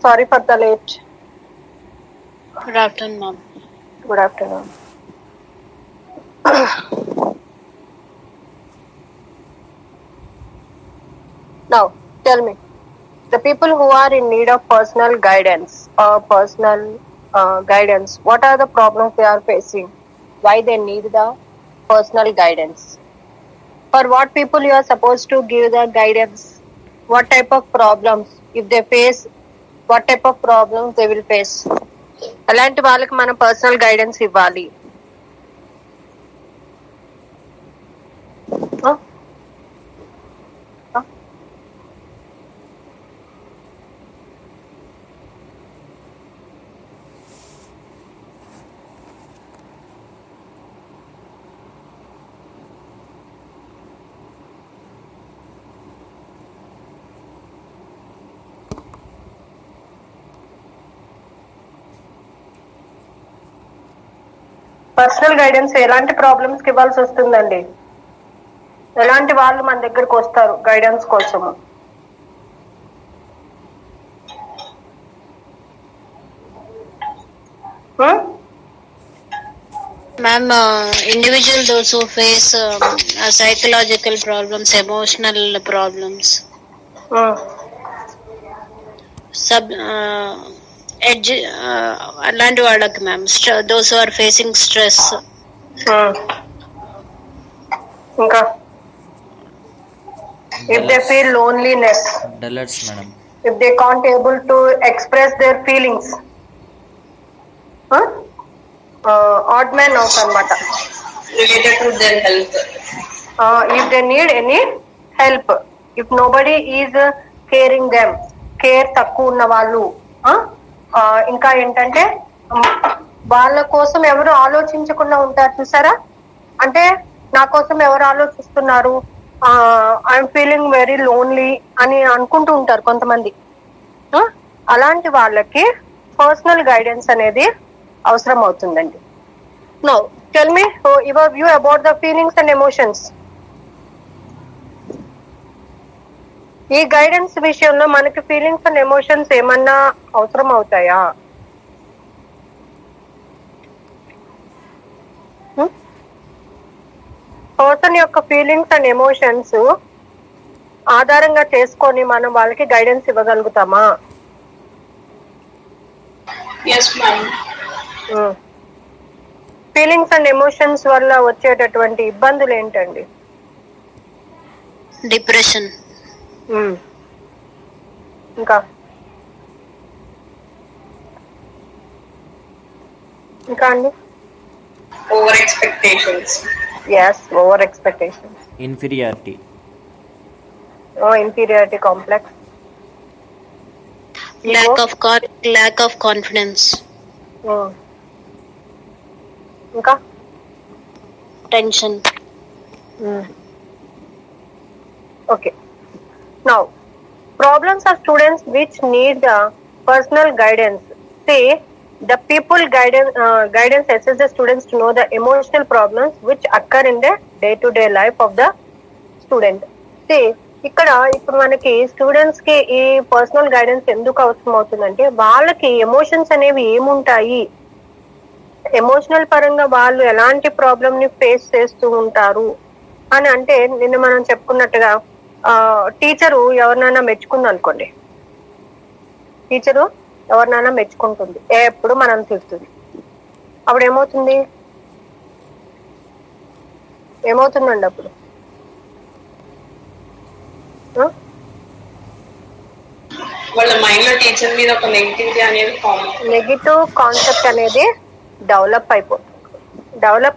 Sorry for the late. Good afternoon, ma'am. Good afternoon. Now, tell me, the people who are in need of personal guidance or personal guidance, what are the problems they are facing? Why they need the personal guidance? For what people you are supposed to give the guidance? What type of problems, if they face, what type of problems they will face? అలాంటి వాళ్ళకి మనం personal guidance ఇవ్వాలి. Personal guidance ఎలాంటి problems కి ఇవ్వాల్సి వస్తుందండి? ఎలాంటి వాళ్ళు మన దగ్గరకు వస్తారు గైడెన్స్ కోసము? Ma'am, individual those who face psychological problems, emotional problems, అలాంటి వాళ్ళకి ma'am, those who are facing stress. ఇంకా if they feel loneliness, dullets madam, if they can't able to express their feelings, odd man out anamata, related to their health, if they need any help, if nobody is caring them, care తక్కువ ఉన్న వాళ్ళు, ఇంకా ఏంటంటే వాళ్ళ కోసం ఎవరు ఆలోచించకుండా ఉంటారు చూసారా? అంటే నా కోసం ఎవరు ఆలోచిస్తున్నారు, ఐఎమ్ ఫీలింగ్ వెరీ లోన్లీ అని అనుకుంటూ ఉంటారు కొంతమంది. అలాంటి వాళ్ళకి పర్సనల్ గైడెన్స్ అనేది అవసరం అవుతుందండి. Now tell me your view about the feelings and emotions. ఈ గైడెన్స్ విషయంలో మనకి ఫీలింగ్స్ అండ్ ఎమోషన్స్ ఏమన్నా అవసరం అవుతాయా? పర్సన్ యొక్క ఫీలింగ్స్ అండ్ ఎమోషన్స్ ఆధారంగా చేసుకొని మనం వాళ్ళకి గైడెన్స్ ఇవ్వగలుగుతామా? yes ma'am. Feelings and emotions వల్ల వచ్చేటటువంటి ఇబ్బందులు ఏంటండి? డిప్రెషన్. ఇంకా ఇంకా అండి? Over expectations. yes, over expectations, inferiority, inferiority complex, lack of confidence, ఇంకా tension. okay, now problems of students which need the personal guidance. See, the people guidance assists the students to know the emotional problems which occur in the day-to-day life of the student. See, ఇక్కడ ఇప్పుడు మనకి students కి ఈ personal guidance ఎందుకు అవసరం అవుతుందంటే, వాళ్ళకి emotions అనేవి ఏముంటాయి, ఎమోషనల్ పరంగా వాళ్ళు ఎలాంటి ప్రాబ్లమ్ ని ఫేస్ చేస్తూ ఉంటారు అని. అంటే నిన్న మనం చెప్పుకున్నట్టుగా టీచరు ఎవరినైనా మెచ్చుకుంది అనుకోండి, టీచరు ఎవరినైనా మెచ్చుకుంటుంది, ఎప్పుడు మనం తిడుతుంది, అప్పుడు ఏమవుతుందండి అప్పుడు? వాళ్ళ మైండ్ లో టీచర్ మీద ఒక నెగిటివ్ కాన్సెప్ట్ అనేది డెవలప్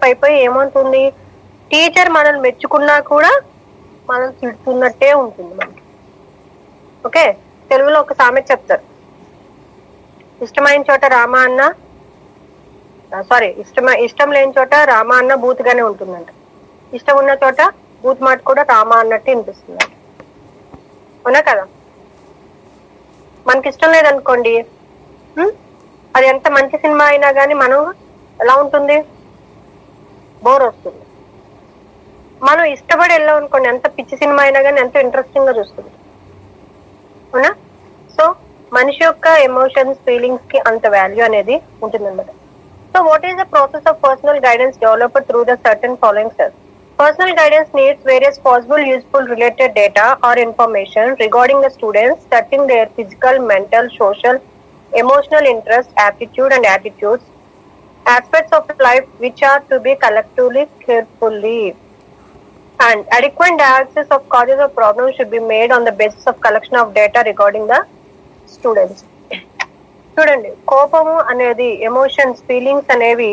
అయిపోయి ఏమవుతుంది, టీచర్ మనల్ని మెచ్చుకున్నా కూడా మనం తిడుతున్నట్టే ఉంటుంది మనకి. ఓకే, తెలుగులో ఒక సామెత చెప్తారు, ఇష్టమైన చోట రామ అన్న ఇష్టం లేని చోట రామ అన్న బూత్గానే ఉంటుందంట, ఇష్టం ఉన్న చోట బూత్ మాట కూడా రామ అన్నట్టు వినిపిస్తుంది. అవునా కదా? మనకి ఇష్టం లేదనుకోండి, అది ఎంత మంచి సినిమా అయినా కానీ మనం ఎలా ఉంటుంది, బోర్ వస్తుంది. మనం ఇష్టపడి వెళ్ళాం అనుకోండి, ఎంత పిచ్చి సినిమా అయినా కానీ ఎంతో ఇంట్రెస్టింగ్ గా చూస్తుంది. అవునా? సో మనిషి యొక్క ఎమోషన్స్ ఫీలింగ్స్ కి అంత వాల్యూ అనేది ఉంటుందన్నమాట. So what is the process of personal guidance developed through the certain following steps? Personal guidance needs various possible useful related data or information regarding the students, touching their physical, mental, social, emotional interest, aptitude and attitudes, aspects of life which are to be collectively carefully. And adequate diagnosis of causes of problems should be made on the basis of collection of data regarding the students. చూడండి, కోపము అనేది, emotions, feelings అనేవి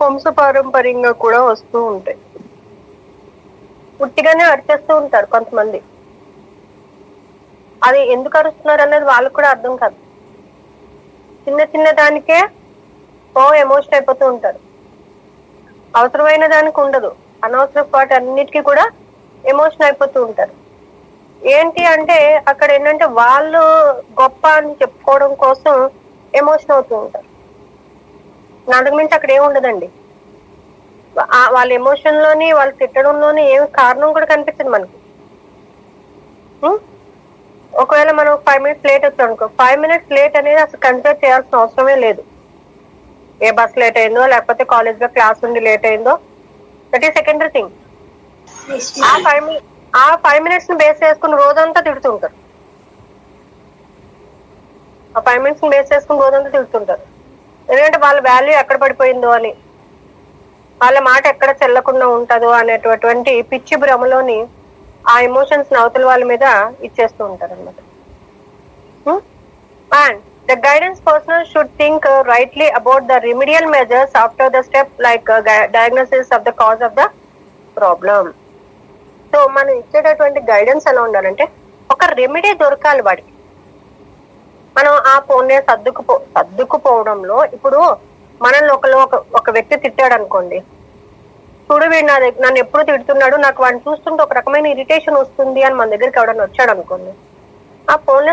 వంశపారంపర్యంగా కూడా వస్తూ ఉంటాయి. ఉట్టిగానే అరిచేస్తూ ఉంటారు కొంతమంది. అది ఎందుకు అరుస్తున్నారు అనేది వాళ్ళకు కూడా అర్థం కాదు. చిన్న చిన్న దానికే ఎమోషన్ అయిపోతూ ఉంటారు. అవసరమైన దానికి ఉండదు, అనవసర వాటి అన్నిటికీ కూడా ఎమోషన్ అయిపోతూ ఉంటారు. ఏంటి అంటే అక్కడ ఏంటంటే వాళ్ళు గొప్ప అని చెప్పుకోవడం కోసం ఎమోషన్ అవుతూ ఉంటారు. అంతకు మించి అక్కడ ఏమి ఉండదండి. వాళ్ళ ఎమోషన్ లోని, వాళ్ళు తిట్టడంలోని ఏమి కారణం కూడా కనిపించదు మనకి. ఒకవేళ మనం 5 minutes లేట్ వచ్చాం అనుకో, 5 minutes లేట్ అనేది అసలు కన్సిడర్ చేయాల్సిన అవసరమే లేదు. ఏ బస్ లేట్ అయిందో, లేకపోతే కాలేజ్ లో క్లాస్ ఉండి లేట్ అయిందో, దట్ ఈస్ సెకండరీ థింగ్. ఆ 5 minutes ని బేస్ చేసుకుని రోజంతా తిడుతుంటారు. ఆ 5 minutes ని బేస్ చేసుకుని రోజంతా తిడుతుంటారు. ఎందుకంటే వాళ్ళ వాల్యూ ఎక్కడ పడిపోయిందో అని, వాళ్ళ మాట ఎక్కడ చెల్లకుండా ఉంటుందో అనేటటువంటి పిచ్చి భ్రమలోని ఆ ఎమోషన్స్ అవతల వాళ్ళ మీద ఇచ్చేస్తూ ఉంటారు అనమాట. And the guidance personal should think rightly about the remedial measures after the step like diagnosis of the cause of the problem. So మనం ఇచ్చేటటువంటి గైడెన్స్ ఎలా ఉండాలంటే, ఒక రెమెడీ దొరకాలి వాడికి. మనం ఆ ఫోన్నే సర్దుకుపోవడంలో, ఇప్పుడు మనల్ని ఒక వ్యక్తి తిట్టాడు అనుకోండి, చూడు వీడు నన్ను ఎప్పుడు తిడుతున్నాడు, నాకు వాడిని చూస్తుంటే ఒక రకమైన ఇరిటేషన్ వస్తుంది అని మన దగ్గరికి ఎవడన్నా వచ్చాడు అనుకోండి, ఆ ఫోన్లో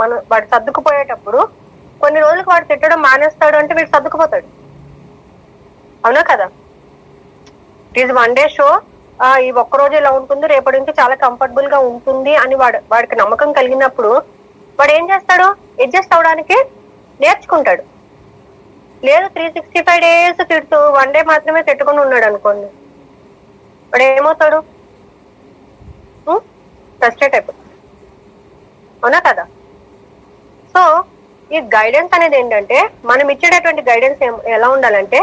మనం వాడు సర్దుకుపోయేటప్పుడు కొన్ని రోజులకు వాడు తిట్టడం మానేస్తాడు అంటే వీడు సర్దుకుపోతాడు. అవునా కదా? It is 1 day show. ఈ ఒక్కరోజు ఇలా ఉంటుంది, రేపటి నుంచి చాలా కంఫర్టబుల్ గా ఉంటుంది అని వాడికి నమ్మకం కలిగినప్పుడు వాడు ఏం చేస్తాడు? అడ్జస్ట్ అవడానికి నేర్చుకుంటాడు. లేదు 365 days తిడుతూ 1 day మాత్రమే తిట్టుకుని ఉన్నాడు అనుకోండి, వాడు ఏమవుతాడు? ఫ్రస్ట్రేట్ అయిపోతాడు. అవునా కదా? సో ఈ గైడెన్స్ అనేది ఏంటంటే, మనం ఇచ్చేటటువంటి గైడెన్స్ ఎలా ఉండాలంటే,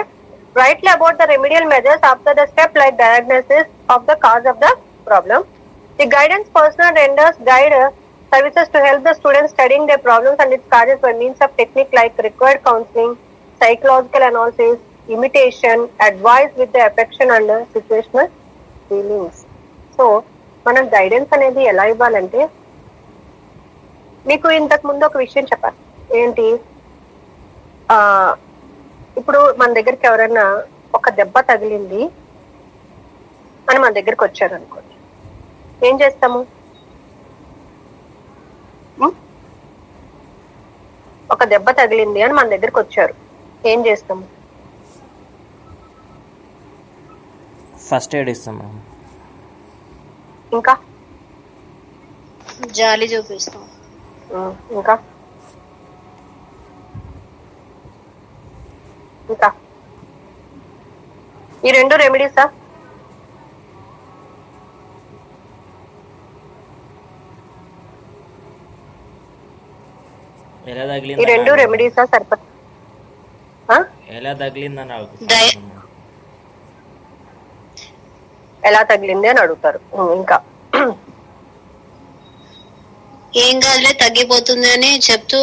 rightly about the remedial measures after the step like diagnosis of the cause of the problem. The guidance personnel renders guide services to help the students studying their problems and its causes by means of technique like required counseling, psychological analysis, imitation, advice with the affection and situational feelings. So మనం guidance అనేది ఎలా ఇవ్వాలంటే, మీకు ఇంతకు ముందు ఒక విషయం చెప్పాలి. ఏంటి? ఇప్పుడు మన దగ్గరికి ఎవరైనా ఒక దెబ్బ తగిలింది అని మన దగ్గరికి వచ్చారు అనుకోండి, ఏం చేస్తాము? ఒక దెబ్బ తగిలింది అని మన దగ్గరికి వచ్చారు, ఏం చేస్తాము? ఫస్ట్ ఎయిడ్ ఇస్తాం. ఇంకా జాలి చూపిస్తాం. ఇంకా ఇంకా ఈ 2 రెమెడీసా? ఈ 2 రెమెడీసా సరిపోతుంది? ఎలా తగిలిందని ఎలా తగిలింది అని అడుగుతారు. ఇంకా ఏం కాదులే తగ్గిపోతుంది అని చెప్తూ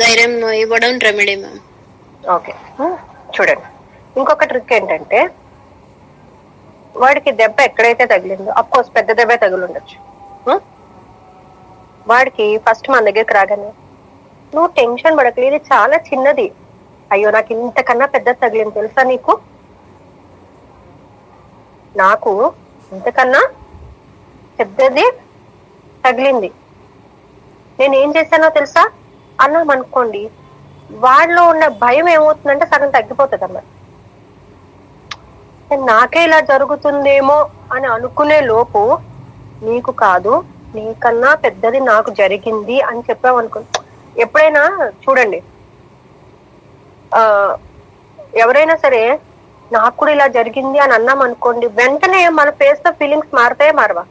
ధైర్యం ఇవ్వడం రెమెడీ మ్యామ్. ఓకే, చూడండి, ఇంకొక ట్రిక్ ఏంటంటే, వాడికి దెబ్బ ఎక్కడైతే తగిలిందో, అఫ్కోర్స్ పెద్ద దెబ్బ తగిలి ఉండొచ్చు, వాడికి ఫస్ట్ మన దగ్గరికి రాగానే నువ్వు టెన్షన్ పడకలేదు, ఇది చాలా చిన్నది, అయ్యో నాకు ఇంతకన్నా పెద్ద తగిలింది తెలుసా నీకు, నాకు ఇంతకన్నా పెద్దది తగిలింది, నేనేం చేశానో తెలుసా అన్నాం అనుకోండి, వాళ్ళలో ఉన్న భయం ఏమవుతుందంటే సగం తగ్గిపోతుంది అన్నమాట. నాకే ఇలా జరుగుతుందేమో అని అనుకునే లోపు నీకు కాదు, నీకన్నా పెద్దది నాకు జరిగింది అని చెప్పావు అనుకో, ఎప్పుడైనా చూడండి, ఎవరైనా సరే నాకు కూడా ఇలా జరిగింది అని అన్నాం అనుకోండి, వెంటనే మన ఫేస్ లో ఫీలింగ్స్ మారుతాయే మారవా?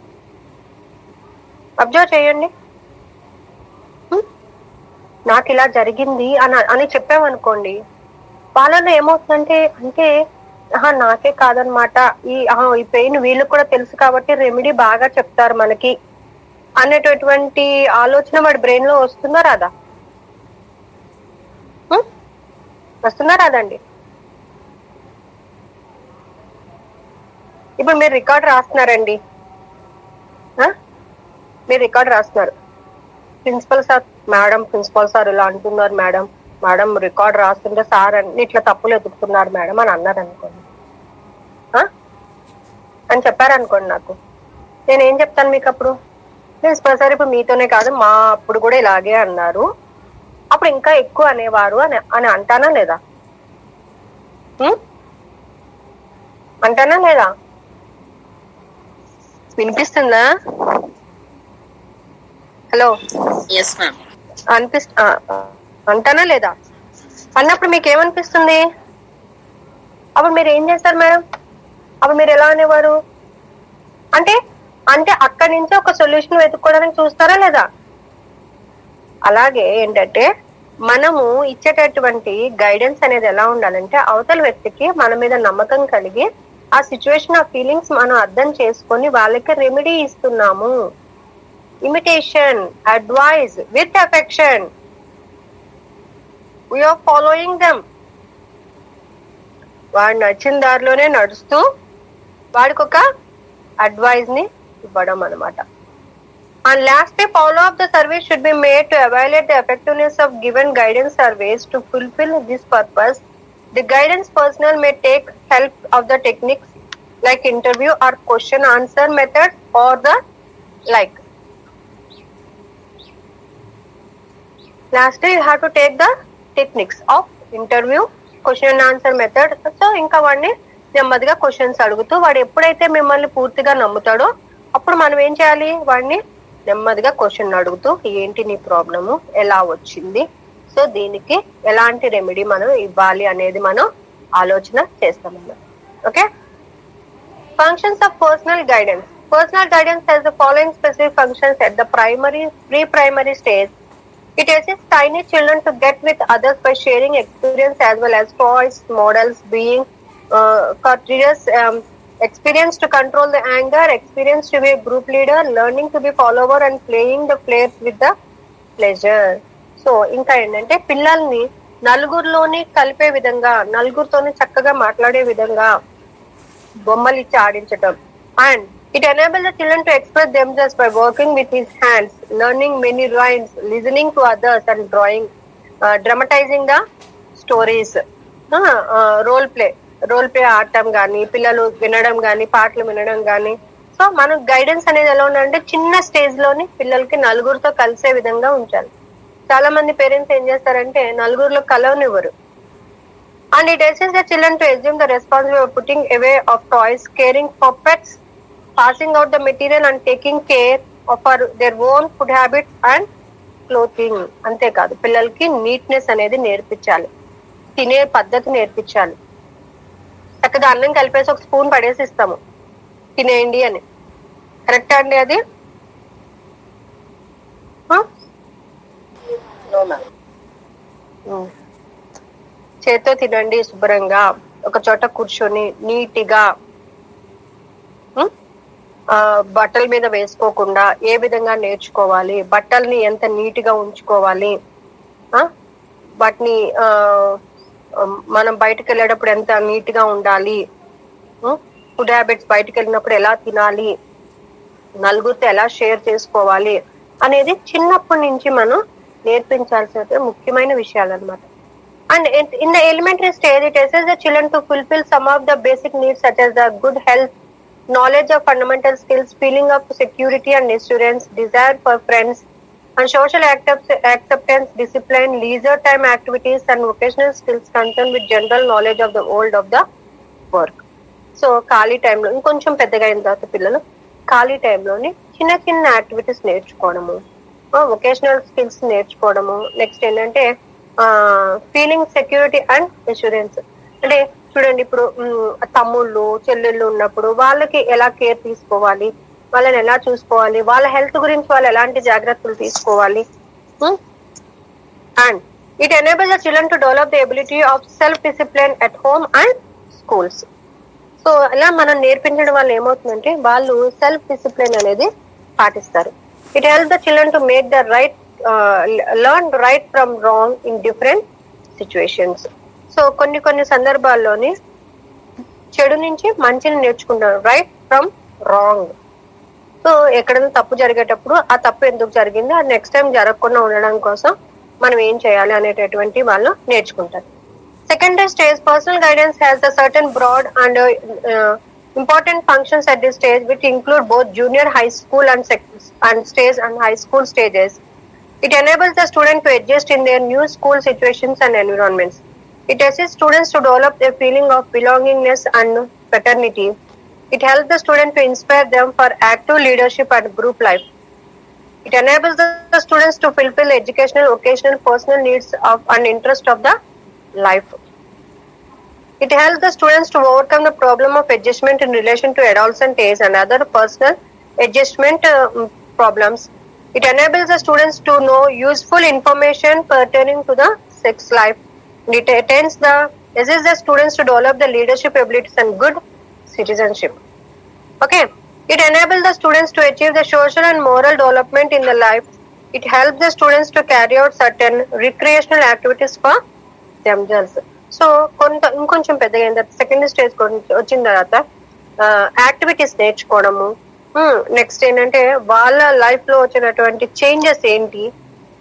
అబ్జర్వ్ చేయండి. నాకు ఇలా జరిగింది అని చెప్పామనుకోండి, వాళ్ళలో ఏమవుతుందంటే అంటే నాకే కాదనమాట, ఈ పెయిన్ వీళ్ళకి కూడా తెలుసు కాబట్టి రెమెడీ బాగా చెప్తారు మనకి అనేటటువంటి ఆలోచన వాడి బ్రెయిన్ లో వస్తుందా రాదా? వస్తుందా రాదండి? ఇప్పుడు మీరు రికార్డ్ రాస్తున్నారండి, మీరు రికార్డ్ రాస్తున్నారు, ప్రిన్సిపల్ సార్ ఇలా అంటున్నారు మేడం రికార్డ్ రాస్తుంటే సార్ అన్ని ఇట్లా తప్పులు ఎదుగుతున్నారు మేడం అని అన్నారు అనుకోండి, అని చెప్పారనుకోండి, నాకు నేనేం చెప్తాను మీకు అప్పుడు? ప్రిన్సిపల్ సార్ ఇప్పుడు మీతోనే కాదు మా అప్పుడు కూడా ఇలాగే అన్నారు, అప్పుడు ఇంకా ఎక్కువ అనేవారు అని అంటానా లేదా? అంటానా లేదా? వినిపిస్తుందా? హలో, అంటానా లేదా? అన్నప్పుడు మీకు ఏమనిపిస్తుంది? అప్పుడు మీరు ఏం చేస్తారు మేడం? అప్పుడు మీరు ఎలా అనేవారు? అంటే అక్కడి నుంచి ఒక సొల్యూషన్ వెతుక్కోవడానికి చూస్తారా లేదా? అలాగే ఏంటంటే మనము ఇచ్చేటటువంటి గైడెన్స్ అనేది ఎలా ఉండాలంటే, అవతల వ్యక్తికి మన మీద నమ్మకం కలిగి ఆ సిచ్యువేషన్, ఆ ఫీలింగ్స్ మనం అర్థం చేసుకొని వాళ్ళకి రెమెడీ ఇస్తున్నాము. Imitation, advice with affection, we are following them. వాడు నచ్చిన దారిలోనే నడుస్తూ వాడికి ఒక అడ్వైజ్ ని ఇవ్వడం అనమాట. And lastly, follow-up the survey should be made to evaluate the effectiveness of given guidance surveys. To fulfill this purpose, the guidance personnel may take help of the techniques like interview or question answer method or the like. Lastly, you have to take the techniques of interview, question and answer method. So ఇంకా వాడిని నెమ్మదిగా questions అడుగుతూ, వాడు ఎప్పుడైతే మిమ్మల్ని పూర్తిగా నమ్ముతాడో అప్పుడు మనం ఏం చేయాలి? వాడిని నెమ్మదిగా క్వశ్చన్ అడుగుతూ, ఏంటి నీ ప్రాబ్లము, ఎలా వచ్చింది, సో దీనికి ఎలాంటి రెమెడీ మనం ఇవ్వాలి అనేది మనం ఆలోచన చేస్తామన్నమాట. Okay. Functions of personal guidance. Personal guidance has the following specific functions at the pre-primary stage. It assists tiny children to get with others by sharing experience as well as toys, models, being courteous, experience to control the anger, experience to be a group leader, learning to be follower and playing the players with the pleasure. So ఇంకా ఏంటంటే పిల్లల్ని నలుగురిలోని కలిపే విధంగా, నలుగురితోని చక్కగా మాట్లాడే విధంగా బొమ్మలు ఇచ్చి ఆడించటం. And it enables the children to express themselves by working with his hands, learning many rhymes, listening to others and drawing, dramatizing the stories. Role play ఆడటం కానీ, పిల్లలు వినడం కానీ, పాటలు వినడం కానీ. సో మనం గైడెన్స్ అనేది ఎలా ఉండాలంటే చిన్న స్టేజ్ లోని పిల్లలకి నలుగురితో కలిసే విధంగా ఉంచాలి. చాలా మంది పేరెంట్స్ ఏం చేస్తారంటే నలుగురిలో కలవనివ్వరు. And it assists the children to assume the responsibility of putting away of toys, caring for pets, passing out the material and taking care of their own food habits and clothing. అంతేకాదు పిల్లలకి neatness అనేది నేర్పించాలి, తినే పద్ధతి నేర్పించాలి. చక్కగా అన్నం కలిపేసి ఒక స్పూన్ పడేసి ఇస్తాము, తినేయండి అని. కరెక్టా అండి అది? చేత్తో తినండి శుభ్రంగా, ఒక చోట కూర్చొని నీటిగా, బట్టల మీద వేసుకోకుండా ఏ విధంగా నేర్చుకోవాలి, బట్టల్ని ఎంత నీట్ గా ఉంచుకోవాలి, వాటిని మనం బయటకు వెళ్ళేటప్పుడు ఎంత నీట్ గా ఉండాలి, ఫుడ్ హ్యాబిట్స్ బయటకు వెళ్ళినప్పుడు ఎలా తినాలి, నలుగురితో ఎలా షేర్ చేసుకోవాలి అనేది చిన్నప్పటి నుంచి మనం నేర్పించాల్సిన ముఖ్యమైన విషయాలు అన్నమాట. And in the elementary stage, it assists the children to fulfill some of the basic needs such as the good health, knowledge of fundamental skills, feeling of security and assurance, desire for friends, and social acceptance, discipline, leisure time activities, and vocational skills concerned with general knowledge of the world of the work. So ఖాళీ టైంలో ఇంకొంచెం పెద్దగా అయిన తర్వాత పిల్లలు ఖాళీ టైంలోని చిన్న చిన్న యాక్టివిటీస్ నేర్చుకోవడము, వొకేషనల్ స్కిల్స్ నేర్చుకోవడము. నెక్స్ట్ ఏంటంటే ఫీలింగ్ సెక్యూరిటీ అండ్ అష్యూరెన్స్. అంటే చూడండి, ఇప్పుడు తమ్ముళ్ళు చెల్లెళ్ళు ఉన్నప్పుడు వాళ్ళకి ఎలా కేర్ తీసుకోవాలి, వాళ్ళని ఎలా చూసుకోవాలి, వాళ్ళ హెల్త్ గురించి వాళ్ళు ఎలాంటి జాగ్రత్తలు తీసుకోవాలి. And it enable the children to develop the ability of self discipline at home and schools. So ఇలా మనం నేర్పించడం వల్ల ఏమవుతుందంటే వాళ్ళు సెల్ఫ్ డిసిప్లిన్ అనేది పాటిస్తారు. It help the children to make the right learn right from wrong in different situations. So కొన్ని సందర్భాల్లోని చెడు నుంచి మంచిని నేర్చుకుంటారు, రైట్ ఫ్రమ్ రాంగ్. సో ఎక్కడైనా తప్పు జరిగేటప్పుడు ఆ తప్పు ఎందుకు జరిగింది, అది నెక్స్ట్ టైం జరగకుండా ఉండడం కోసం మనం ఏం చేయాలి అనేటటువంటి వాళ్ళు నేర్చుకుంటారు. Secondary stage, personal guidance has a certain broad and important functions at this stage, which include both junior high school and stage and high school stages. It enables the student to adjust in their new school situations and environments. It assists students to develop a feeling of belongingness and fraternity. It helps the student to inspire them for active leadership and group life. It enables the students to fulfill educational, vocational, personal needs and interest of the life. It helps the students to overcome the problem of adjustment in relation to adolescent age and other personal adjustment problems. It enables the students to know useful information pertaining to the sex life. It assists the students to develop the leadership abilities and good citizenship. Okay. It enables the students to achieve the social and moral development in the life. It helps the students to carry out certain recreational activities for themselves. So ఇంకొంచెం పెద్దగా అయిన తర్వాత secondary stage వచ్చిన తర్వాత activities నేర్చుకోవడము. Next ఏంటంటే వాళ్ళ life లో వచ్చినటువంటి చేంజెస్ ఏంటి,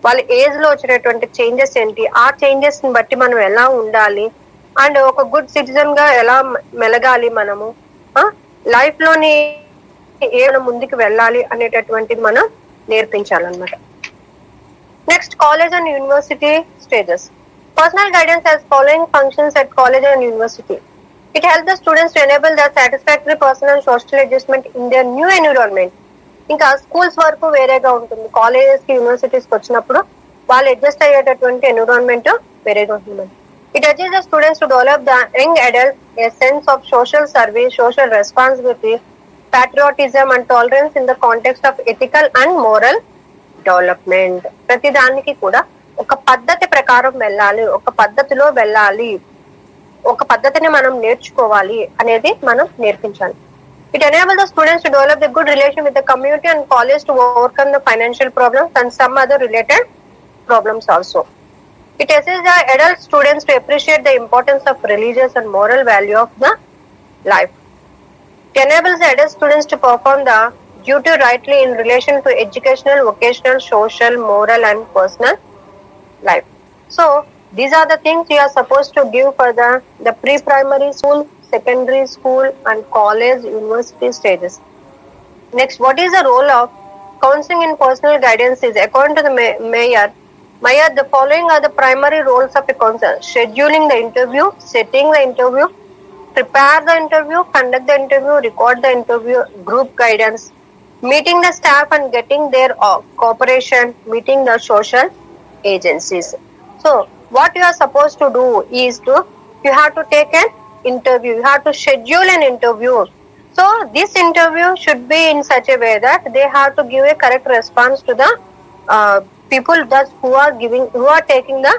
వాళ్ళ ఏజ్ లో వచ్చినటువంటి చేంజెస్ ఏంటి, ఆ చేంజెస్ ని బట్టి మనం ఎలా ఉండాలి అండ్ ఒక గుడ్ సిటిజన్ గా ఎలా మెలగాలి, మనము లైఫ్ లోని ఏ ముందుకు వెళ్ళాలి అనేటటువంటిది మనం నేర్పించాలన్నమాట. Next college and university stages. Personal guidance has following functions at college and university. It helps the students to enable their satisfactory personal and social adjustment in their new environment. ఇంకా schools వరకు వేరేగా ఉంటుంది, colleges కి universities కి వచ్చినప్పుడు వాళ్ళు adjust అయ్యేటటువంటి environment వేరేగా ఉంటుంది. It urges the students to develop the young adult a sense of social service, social responsibility, patriotism and tolerance in the context of ethical and moral development. ప్రతి దానికి కూడా ఒక పద్ధతి ప్రకారం వెళ్ళాలి, ఒక పద్ధతిలో వెళ్ళాలి, ఒక పద్ధతిని మనం నేర్చుకోవాలి అనేది మనం నేర్పించాలి. It enables the students to develop a good relation with the community and college to overcome the financial problems and some other related problems also. It assists the adult students to appreciate the importance of religious and moral value of the life. It enables the adult students to perform the duty rightly in relation to educational, vocational, social, moral and personal life. So these are the things you are supposed to give for the pre-primary school, secondary school and college, university stages. Next, what is the role of counseling in personal guidance is according to the Mayer, the following are the primary roles of a counselor: scheduling the interview, setting the interview, prepare the interview, conduct the interview, record the interview, group guidance, meeting the staff and getting their cooperation, meeting the social agencies. So what you are supposed to do is you have to take an interview, you have to schedule an interview. So this interview should be in such a way that they have to give a correct response to the people who are taking the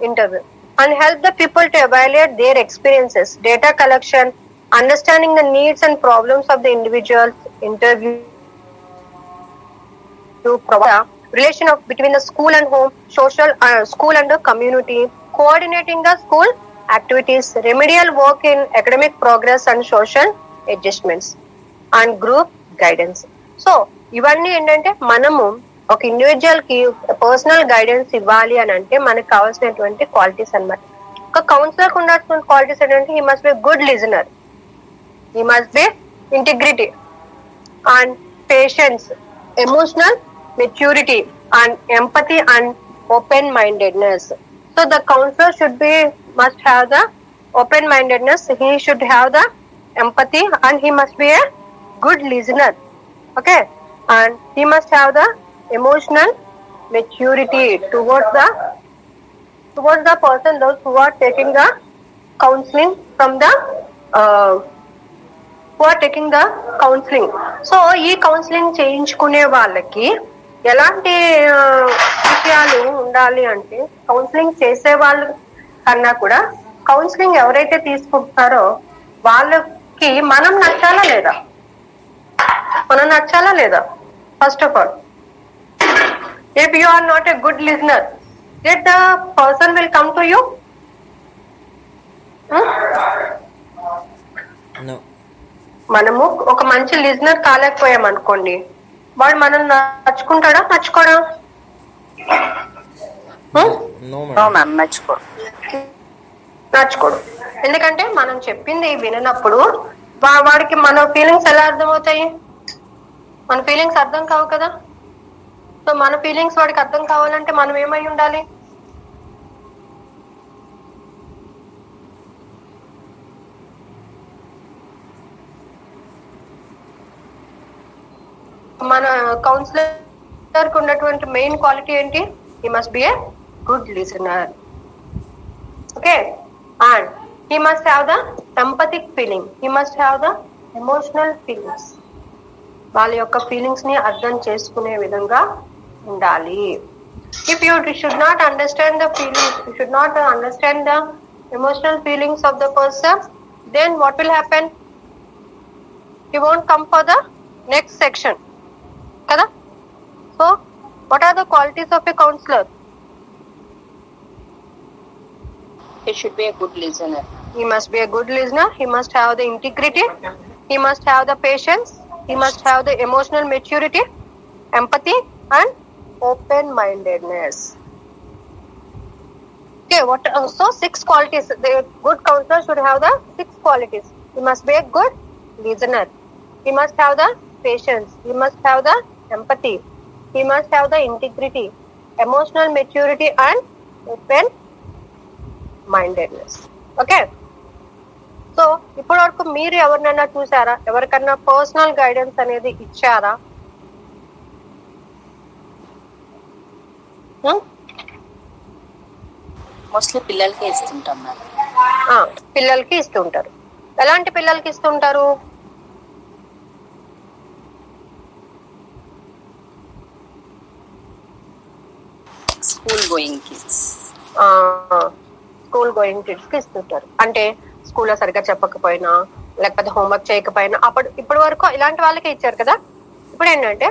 interview, and help the people to evaluate their experiences, data collection, understanding the needs and problems of the individuals interview, to provide relation of between the school and home, social school and the community, coordinating the school activities, remedial work in academic progress and social adjustments, and group guidance. So ఇవన్నీ ఏంటంటే మనము ఒక individual కి personal guidance ఇవ్వాలి అని అంటే మనకు కావాల్సినటువంటి క్వాలిటీస్ అన్నమాట. ఒక కౌన్సిలర్ ఉండాల్సిన క్వాలిటీస్ ఏంటంటే he must be good listener, he must B integrity and patience, emotional maturity and empathy and open-mindedness. So the counselor must have the open-mindedness, he should have the empathy and he must be a good listener. Okay, and he must have the emotional maturity towards the person, those who are taking the counseling from the who are taking the counseling. So ఈ counselling చేయించుకునే వాళ్ళకి ఎలాంటి విషయాలు ఉండాలి అంటే, counselling చేసే వాళ్ళు కన్నా కూడా కౌన్సిలింగ్ ఎవరైతే తీసుకుంటున్నారో వాళ్ళకి మనం నచ్చాలా లేదా first of all. If you are not a good listener, that the person will come to you. మనము ఒక మంచి లిజనర్ కాలేకపోయాం అనుకోండి, వాడు మనల్ని నచ్చుకుంటాడా? నచ్చుకోడు. ఎందుకంటే మనం చెప్పింది విననప్పుడు వాడికి మన ఫీలింగ్స్ ఎలా అర్థమవుతాయి? మన ఫీలింగ్స్ అర్థం కావు కదా. సో మన ఫీలింగ్స్ వాడికి అర్థం కావాలంటే మనం ఏమై ఉండాలి? మన కౌన్సిలర్ కు ఉన్నటువంటి మెయిన్ క్వాలిటీ ఏంటి? He must be a good listener. Okay, and he must have the empathic feeling, he must have the emotional feelings. వాళ్ళ యొక్క ఫీలింగ్స్ ని అర్థం చేసుకునే విధంగా ఉండాలి. If you should not understand the feelings, you should not understand the emotional feelings of the person, then what will happen? You won't come for the next section కదా. So what are the qualities of a counselor? He should be a good listener. He must be a good listener. He must have the integrity. He must have the patience. He must have the emotional maturity, empathy, and open-mindedness. Okay, so 6 qualities. The good counselor should have the 6 qualities. He must be a good listener. He must have the patience. He must have the empathy. He must have the integrity, emotional maturity, and open-mindedness. Okay. So ఇప్పటి వరకు మీరు ఎవరినైనా చూసారా? ఎవరికన్నా personal guidance అనేది ఇచ్చారా? Mostly పిల్లలకి ఇస్తుంటాం. పిల్లలకి ఇస్తుంటారు. ఎలాంటి పిల్లలకి ఇస్తుంటారు? స్కూల్ గోయింగ్ కిడ్స్ కి ఇస్తుంటారు. అంటే స్కూల్లో సరిగ్గా చెప్పకపోయినా, లేకపోతే హోంవర్క్ చేయకపోయినా, ఇప్పటి వరకు ఇలాంటి వాళ్ళకే ఇచ్చారు కదా. ఇప్పుడు ఏంటంటే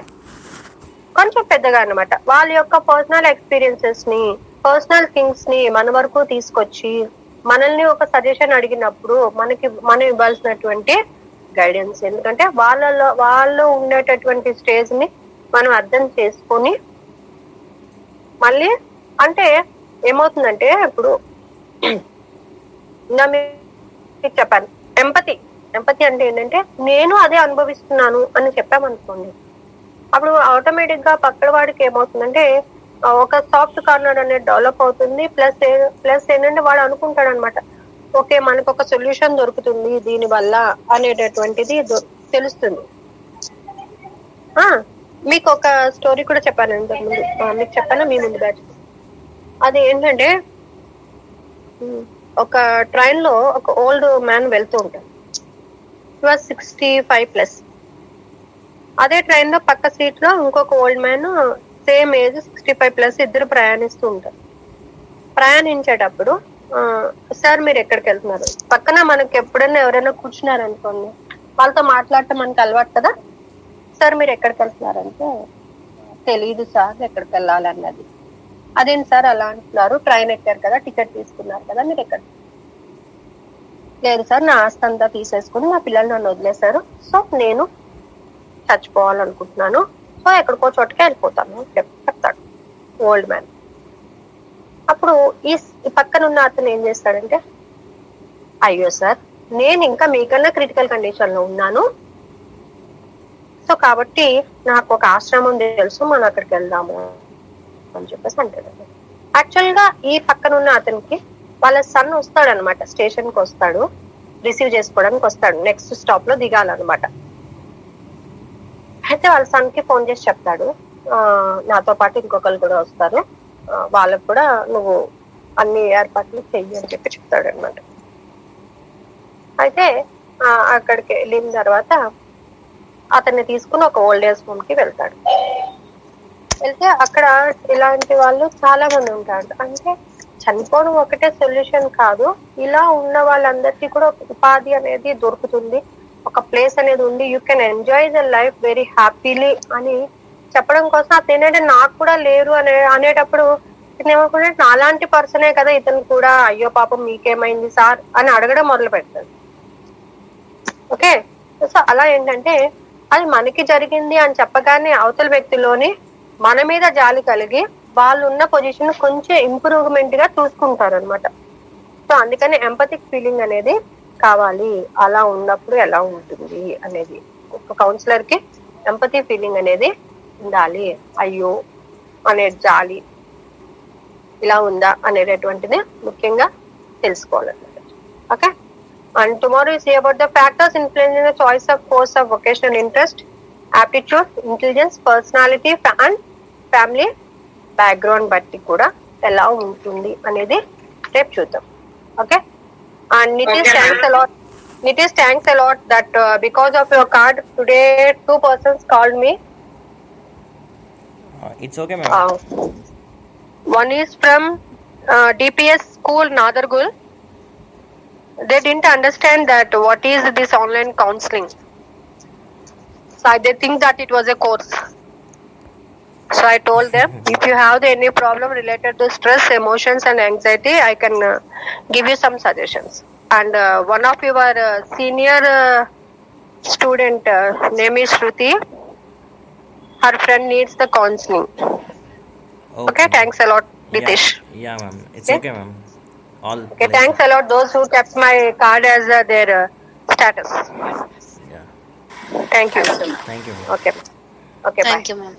కొంచెం పెద్దగా అన్నమాట, వాళ్ళ యొక్క పర్సనల్ ఎక్స్పీరియన్సెస్ ని, పర్సనల్ థింగ్స్ ని మన వరకు తీసుకొచ్చి మనల్ని ఒక సజెషన్ అడిగినప్పుడు మనం ఇవ్వాల్సినటువంటి గైడెన్స్. ఎందుకంటే వాళ్ళు ఉండేటటువంటి స్టేజ్ ని మనం అర్థం చేసుకొని, మళ్ళీ అంటే ఏమవుతుందంటే, ఇప్పుడు మీకు చెప్పాను ఎంపతి అంటే ఏంటంటే, నేను అదే అనుభవిస్తున్నాను అని చెప్పామనుకోండి, అప్పుడు ఆటోమేటిక్ గా పక్కన వాడికి ఏమవుతుందంటే ఒక సాఫ్ట్ కార్నర్ అనేది డెవలప్ అవుతుంది. ప్లస్ ఏంటంటే వాడు అనుకుంటాడు అనమాట, ఓకే మనకు ఒక సొల్యూషన్ దొరుకుతుంది దీని వల్ల అనేటటువంటిది తెలుస్తుంది. మీకు ఒక స్టోరీ కూడా చెప్పాను ఇంతకుముందు, మీకు చెప్పాను మీ ముందు బ్యాచ్. అది ఏంటంటే, ఒక ట్రైన్ లో ఒక ఓల్డ్ మ్యాన్ వెళ్తూ ఉంటాడు. 65+. అదే ట్రైన్ లో పక్క సీట్ లో ఇంకొక ఓల్డ్ మ్యాన్ సేమ్ ఏజ్ 65+, ఇద్దరు ప్రయాణిస్తూ ఉంటారు. ప్రయాణించేటప్పుడు సార్ మీరు ఎక్కడికి వెళ్తున్నారు? పక్కన మనకి ఎప్పుడైనా ఎవరైనా కూర్చున్నారు అనుకోండి, వాళ్ళతో మాట్లాడటం మనకి అలవాటు కదా. సార్ మీరు ఎక్కడికి వెళ్తున్నారంటే, తెలీదు సార్ ఎక్కడికి వెళ్ళాలన్నది. అదేంటి సార్ అలా అంటున్నారు? ట్రైన్ ఎక్కారు కదా, టికెట్ తీసుకున్నారు కదా, మీరు ఎక్కడ? లేదు సార్ నా ఆస్తి అంతా తీసేసుకుని నా పిల్లలు నన్ను వదిలేశారు, సో నేను చచ్చిపోవాలనుకుంటున్నాను, సో ఎక్కడికో చోటుకే వెళ్ళిపోతాను చెప్తాడు ఓల్డ్ మ్యాన్. అప్పుడు ఈ పక్కన ఉన్న అతను ఏం చేస్తాడంటే, అయ్యో సార్ నేను ఇంకా మీకన్నా క్రిటికల్ కండిషన్ లో ఉన్నాను, సో కాబట్టి నాకు ఒక ఆశ్రమం తెలుసు, మనం అక్కడికి వెళ్దాము అని చెప్పేసి అంటాడు. యాక్చువల్ గా ఈ పక్కన ఉన్న అతనికి వాళ్ళ సన్ వస్తాడు అనమాట, స్టేషన్ కి వస్తాడు, రిసీవ్ చేసుకోవడానికి వస్తాడు, నెక్స్ట్ స్టాప్ లో దిగాలన్నమాట. అయితే వాళ్ళ సన్ కి ఫోన్ చేసి చెప్తాడు, నాతో పాటు ఇంకొకరు కూడా వస్తారు, వాళ్ళకు కూడా నువ్వు అన్ని ఏర్పాట్లు చెయ్యి అని చెప్పి చెప్తాడు అనమాట. అయితే అక్కడికి వెళ్ళిన తర్వాత అతన్ని తీసుకుని ఒక ఓల్డ్ ఏజ్ హోమ్ కి వెళ్తాడు. వెళ్తే అక్కడ ఇలాంటి వాళ్ళు చాలా మంది ఉంటారు. అంటే చనిపోవడం ఒకటే సొల్యూషన్ కాదు, ఇలా ఉన్న వాళ్ళందరికీ కూడా ఒక ఉపాధి అనేది దొరుకుతుంది, ఒక ప్లేస్ అనేది ఉంది, you can enjoy the life very happily అని చెప్పడం కోసం అతను ఏంటంటే నాకు కూడా లేరు అనేటప్పుడు ఇతను ఏమనుకుంటే నాలాంటి పర్సనే కదా ఇతను కూడా, అయ్యో పాపం మీకేమైంది సార్ అని అడగడం మొదలు పెడతాడు. ఓకే, సో అలా ఏంటంటే అది మనకి జరిగింది అని చెప్పగానే అవతల వ్యక్తిలోని మన మీద జాలి కలిగి వాళ్ళు ఉన్న పొజిషన్ కొంచెం ఇంప్రూవ్మెంట్ గా చూసుకుంటారు అనమాట. సో అందుకని ఎంపథిక్ ఫీలింగ్ అనేది కావాలి, అలా ఉన్నప్పుడు ఎలా ఉంటుంది అనేది. ఒక కౌన్సిలర్ కి ఎంపథీ ఫీలింగ్ అనేది ఉండాలి, అయ్యో అనే జాలి ఇలా ఉందా అనేటటువంటిది ముఖ్యంగా తెలుసుకోవాలన్నమాట. Okay, and tomorrow is about the factors influencing the choice of course of vocational interest, aptitude, intelligence, personality and family background బట్టి కూడా ఎలా ఉంటుంది అనేది రేపు చూద్దాం. Okay, and Nitish thanks a lot that because of your card today 2 persons called me. It's okay ma'am. One is from DPS school Nadargul. They didn't understand that what is this online counseling, so they think that it was a course. So I told them, if you have any problem related to stress, emotions and anxiety, I can give you some suggestions. And one of your senior student name is Shruti, her friend needs the counseling. Okay, thanks a lot Nitish. Yeah ma'am, it's okay ma'am. All okay, thanks a lot those who kept my card as their status. Yeah, Thank you. thank you ma'am. Okay, bye. Thank you, ma'am.